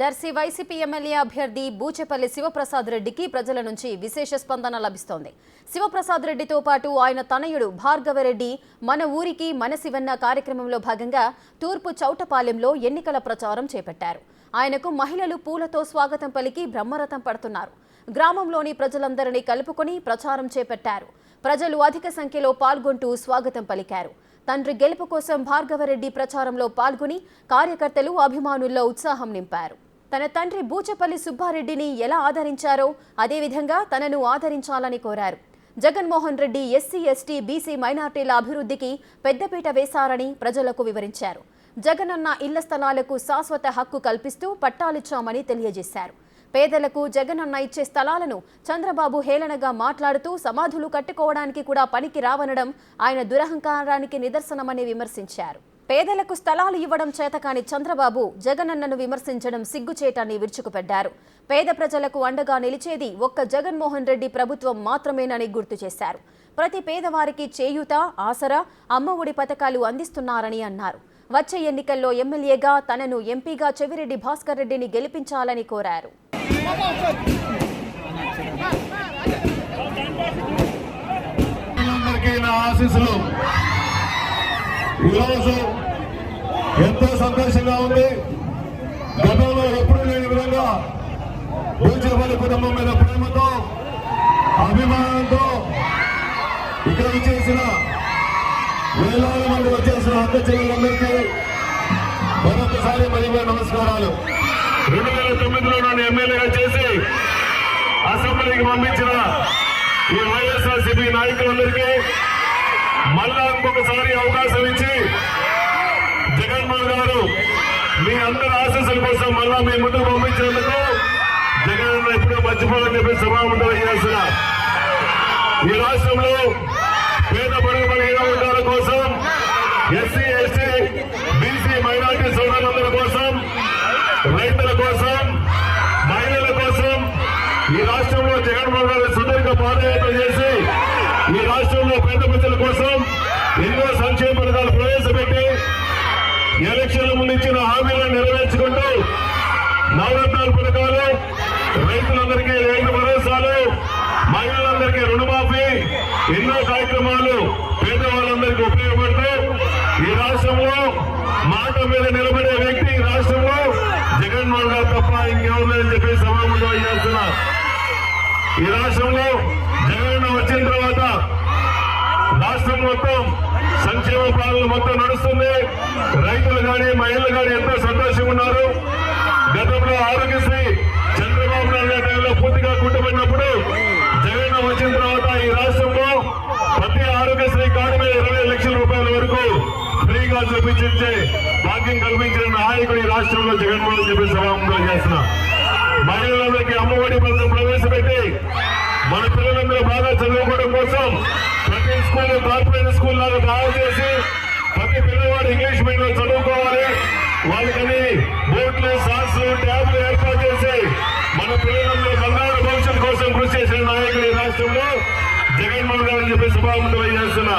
Darsi YCP MLA అభ్యర్థి బూచేపల్లి శివప్రసాద్ రెడ్డికి ప్రజల నుంచి విశేష స్పందన లభిస్తోంది. శివప్రసాద్ రెడ్డితో పాటు ఆయన తనయుడు భార్గవరెడ్డి మన ఊరికి మన శివన్న కార్యక్రమంలో భాగంగా తూర్పు చౌటపాలెంలో ఎన్నికల ప్రచారం చేపట్టారు. ఆయనకు మహిళలు పూలతో స్వాగతం పలికి బ్రహ్మరథం పడుతున్నారు. గ్రామంలోని ప్రజలందరినీ కలుపుకొని ప్రచారం చేపట్టారు. ప్రజలు అధిక సంఖ్యలో పాల్గొంటూ స్వాగతం పలికారు. తండ్రి గెలుపు కోసం భార్గవరెడ్డి ప్రచారంలో పాల్గొని కార్యకర్తలు అభిమానుల్లో ఉత్సాహం నింపారు. తన తండ్రి బూచేపల్లి సుబ్బారెడ్డిని ఎలా ఆదరించారో అదేవిధంగా తనను ఆదరించాలని కోరారు. Jaganmohan Reddy SC, ST, BC, మైనార్టీల అభివృద్ధికి పెద్దపీట వేశారని ప్రజలకు వివరించారు. జగనన్న ఇళ్ల స్థలాలకు శాశ్వత హక్కు కల్పిస్తూ పట్టాలిచ్చామని తెలియజేశారు. పేదలకు జగనన్న ఇచ్చే స్థలాలను చంద్రబాబు హేళనగా మాట్లాడుతూ సమాధులు కట్టుకోవడానికి కూడా పనికి రావనడం ఆయన దురహంకారానికి నిదర్శనమని విమర్శించారు. పేదలకు స్థలాలు ఇవ్వడం చేతకాని చంద్రబాబు జగనన్నను విమర్శించడం సిగ్గుచేటని విరుచుకుపడ్డారు. పేద ప్రజలకు అండగా నిలిచేది ఒక్క జగన్మోహన్ రెడ్డి ప్రభుత్వం మాత్రమేనని గుర్తు చేశారు. ప్రతి పేదవారికి చేయూత, ఆసరా, అమ్మఒడి పథకాలు అందిస్తున్నారని అన్నారు. వచ్చే ఎన్నికల్లో ఎమ్మెల్యేగా తనను ఎంపీగా చెవిరెడ్డి భాస్కర్ రెడ్డిని గెలిపించాలని కోరారు. ఈరోజు ఎంతో సంతోషంగా ఉంది. గతంలో ఎప్పుడు లేని విధంగా బూచేపల్లి కుటుంబం మీద ప్రేమతో, అభిమానంతో ఇక్కడ చేసిన వేలాది మంది వచ్చేసిన అక్క చెల్లెలందరికీ మరొకసారి మరీ నమస్కారాలు. 2009లో నన్ను ఎమ్మెల్యేగా చేసి అసెంబ్లీకి పంపించిన ఈ వైఎస్ఆర్సీపీ నాయకులందరికీ మళ్ళా ఇంకొకసారి అవకాశం ఇచ్చి జగన్మోహన్ గారు మీ అందరి ఆశీస్సుల కోసం మళ్ళా మీ ముందుకు పంపించేందుకు జగన్ ఎప్పుడూ మర్చిపోవాలని చెప్పి సభాముఖంగా చేస్తున్నా. ఈ రాష్ట్రంలో పేద బడుగు బలహీన వర్గాల కోసం, ఎస్సీ, ఎస్టీ, బీసీ, మైనార్టీ సోదరులందరి కోసం, రైతుల కోసం, మహిళల కోసం ఈ రాష్ట్రంలో జగన్మోహన్ గారు సుదీర్ఘ పాదయాత్ర చేసి ఈ రాష్ట్రంలో పేద ప్రజల కోసం ఎన్నో సంక్షేమ పథకాలు ప్రవేశపెట్టి ఎలక్షన్ల ముందు ఇచ్చిన హామీలను నెరవేర్చుకుంటూ నవరత్నాల పథకాలు, రైతులందరికీ రైతు భరోసాలు, మహిళలందరికీ రుణమాఫీ, ఎన్నో కార్యక్రమాలు పేదవాళ్ళందరికీ ఉపయోగపడుతూ ఈ రాష్ట్రంలో మాట మీద నిలబడే వ్యక్తి ఈ రాష్ట్రంలో జగన్మోహన్ గారు తప్ప ఇంకెవరులేదని చెప్పి సభాముఖంగా చేస్తున్నా. ఈ రాష్ట్రంలో జగన్ వచ్చిన తర్వాత రాష్ట్రం మొత్తం సంక్షేమ పాలన మొత్తం నడుస్తుంది. రైతులు కానీ మహిళలు కానీ ఎంతో సంతోషంగా ఉన్నారు. గతంలో ఆరోగ్యశ్రీ చంద్రబాబు నాయుడు టైంలో పూర్తిగా కుట్టబడినప్పుడు జగన్ వచ్చిన తర్వాత ఈ రాష్ట్రంలో ప్రతి ఆరోగ్యశ్రీ కార్డు మీద 20 లక్షల రూపాయల వరకు ఫ్రీగా చూపించే భాగ్యం కల్పించిన నాయకుడు ఈ రాష్ట్రంలో జగన్మోహన్ చెప్పి సభాముఖంగా చేస్తున్నా. మహిళలందరికీ అమ్మఒడి పథకం ప్రవేశపెట్టి మన పిల్లలందరూ బాగా చదువుకోవడం కోసం ప్రతి స్కూల్ కార్పొరేట్ స్కూల్ లాగా తయారు చేసి ప్రతి పిల్లవాడు ఇంగ్లీష్ మీడియంలో చదువుకోవాలి, వాళ్ళకని బోట్లు, సాక్స్లు, ట్యాబ్లు ఏర్పాటు చేసి మన పిల్లలందరూ బంగారు భవిష్యత్తు కోసం కృషి చేసిన నాయకుడు ఈ రాష్ట్రంలో జగన్మోహన్ గారు చెప్పి సభాముఖంగా చేస్తున్నా.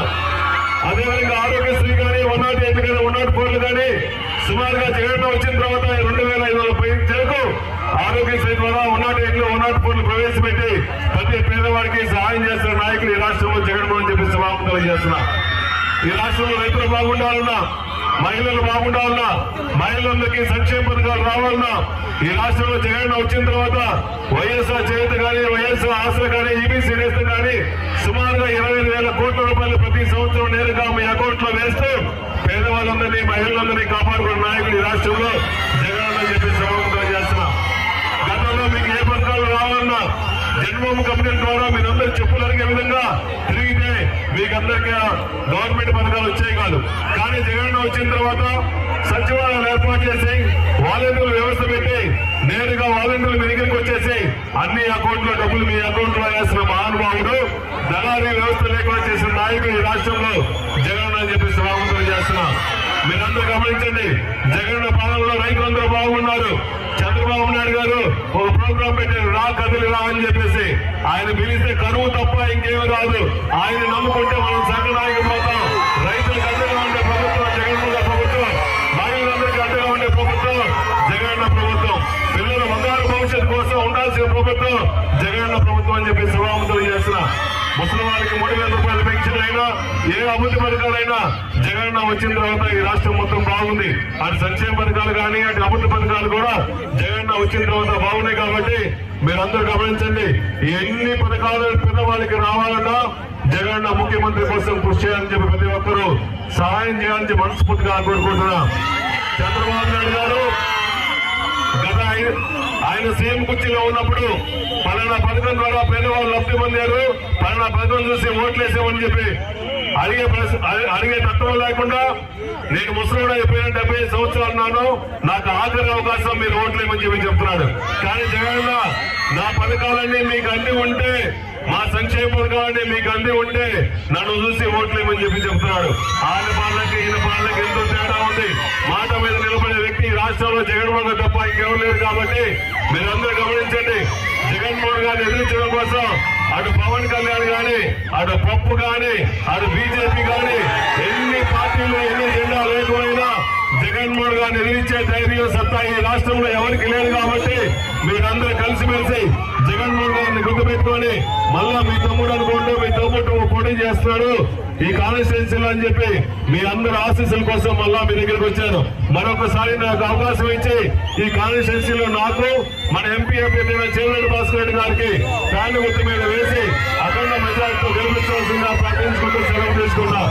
అదేవిధంగా ఆరోగ్యశ్రీ కానీ 108 కానీ 104 కానీ సుమారుగా జగన్ వచ్చిన తర్వాత 2500 చెరకు ఆరోగ్యశ్రీ ద్వారా 108 104 ప్రవేశపెట్టి ప్రతి పేదవాడికి సహాయం చేస్తున్న నాయకులు ఈ రాష్ట్రంలో జగన్మోహన్ చెప్పి సభాముఖంగా చేస్తున్నా. ఈ రాష్ట్రంలో రైతులు బాగుండాలన్నా, మహిళలు బాగుండాలన్నా, మహిళలందరికీ సంక్షేమ పథకాలు రావాలన్నా ఈ రాష్ట్రంలో జగన్ వచ్చిన తర్వాత వైఎస్ఆర్ చేయూత కానీ, వైఎస్ఆర్ ఆసరా కానీ, ఈబీసీ నేస్తం కానీ సుమారుగా 25,000 కోట్ల రూపాయలు ప్రతి సంవత్సరం నేరుగా మీ అకౌంట్ లో వేస్తూ పేదవాళ్ళందరినీ, మహిళలందరినీ కాపాడుకున్న నాయకులు ఈ రాష్ట్రంలో జగన్ అని చెప్పి సభాముఖంగా చేస్తున్నా. గతంలో మీకు ఏ పథకాలు రావాలన్నా జన్మభూమి కంపెనీల ద్వారా మీరందరూ చెప్పులు అడిగే విధంగా తిరిగితే మీకందరికీ గవర్నమెంట్ పథకాలు వచ్చాయి కాదు. కానీ జగన్ వచ్చిన తర్వాత సచివాలయాలు ఏర్పాటు చేసి వాలంటీర్ల వ్యవస్థ పెట్టి నేరుగా వాలంటీర్లు మీ దగ్గరికి వచ్చేసి అన్ని అకౌంట్లో డబ్బులు మీ అకౌంట్ లో వేసిన మహానుభావుడు, దళారీ వ్యవస్థ లేకుండా చేసిన నాయకుడు ఈ రాష్ట్రంలో జగన్ అని చెప్పి సభాముఖంగా చేస్తున్నా. మీరందరూ గమనించండి, జగన్ పాలనలో రైతులందరూ బాగున్నారు. చంద్రబాబు నాయుడు గారు ఒక ప్రోగ్రాం పెట్టారు, రా కదిలి రా అని చెప్పేసి. ఆయన పిలిస్తే కరువు తప్ప ఇంకేమీ రాదు. ఆయన నమ్ముకుంటే మనం సంఘనాయకపోతాం. రైతులకు అండగా ఉండే ప్రభుత్వం జగన్మోహన్ ప్రభుత్వం, మహిళలందరికీ అండగా ఉండే ప్రభుత్వం జగన్ ప్రభుత్వం. ప్రభుత్వం జగనన్న ప్రభుత్వం అని చెప్పి సభాముఖులు చేస్తున్నా. ముసలి వాళ్ళకి 3,000 రూపాయలు పెన్షన్ అయినా ఏ అభివృద్ధి పథకాలైనా జగనన్న వచ్చిన తర్వాత ఈ రాష్ట్రం మొత్తం బాగుంది. అటు సంక్షేమ పథకాలు కానీ అటు అభివృద్ధి పథకాలు కూడా జగనన్న వచ్చిన తర్వాత బాగున్నాయి. కాబట్టి మీరందరూ గమనించండి, ఎన్ని పథకాలు పేదవాళ్ళకి రావాలన్నా జగనన్న ముఖ్యమంత్రి కోసం కృషి చేయాలని చెప్పి ప్రతి ఒక్కరూ సహాయం చేయాలని చెప్పి మనస్ఫూర్తిగా కోరుకుంటున్నా. చంద్రబాబు నాయుడు గారు గత ఆయన సీఎం కుర్చీలో ఉన్నప్పుడు పలానా పథకం ద్వారా పేదవాళ్ళు లబ్ధి పొందారు, పలానా పథకం చూసి ఓట్లేసామని చెప్పి అడిగే తత్వం లేకుండా నేను ముసలిగా అయిపోయిన 75 సంవత్సరాలు నాను, నాకు ఆఖరి అవకాశం మీరు ఓట్లేమని చెప్పి చెప్తున్నాడు. కానీ జగన్ నా పథకాలన్నీ మీకు అంది ఉంటే, మా సంక్షేమ పథకాలన్నీ మీకు అంది ఉంటే నన్ను చూసి ఓట్లేమని చెప్పి చెప్తున్నాడు. ఆయన పాలనకి ఈయన పాలనకి ఎంతో తేడా ఉంది. మాట మీద నిలబడే వ్యక్తి ఈ రాష్ట్రంలో జగన్మోహన్ గారు తప్ప ఇంకెవరు లేరు. కాబట్టి మీరందరూ గమనించండి, జగన్మోహన్ గారిని ఎదిరించడం కోసం అటు పవన్ కళ్యాణ్ గాని, అటు పప్పు గాని, అటు బీజేపీ గాని, ఎన్ని పార్టీలు ఎన్ని జెండాలు లేకపోయినా జగన్మోహన్ గారిని ఎదిరించే ధైర్యం సత్తా ఈ రాష్ట్రంలో ఎవరికి లేదు. కాబట్టి మీరందరూ కలిసిమెలిసి జగన్మోహన్ గారిని గుర్తుపెట్టుకొని మళ్ళా మీ తమ్ముడు అనుకుంటూ మీ తమ్ముడు పోటీ చేస్తున్నాడు ఈ కాన్స్టిట్యున్సీలో అని చెప్పి మీ అందరి ఆశీస్సుల కోసం మళ్ళా మీ దగ్గరికి వచ్చాను. మరొకసారి నాకు అవకాశం ఇచ్చి ఈ కాన్స్టిట్యున్సీలో నాకు మన ఎంపీ అభ్యర్థి చెవిరెడ్డి భాస్కర్ రెడ్డి గారికి ఫ్యాన్ గుర్తు మీద వేసి అఖండ మెజార్టీతో గెలిపించవలసిందిగా ప్రార్థించుకుంటూ సెలవు తీసుకున్నా.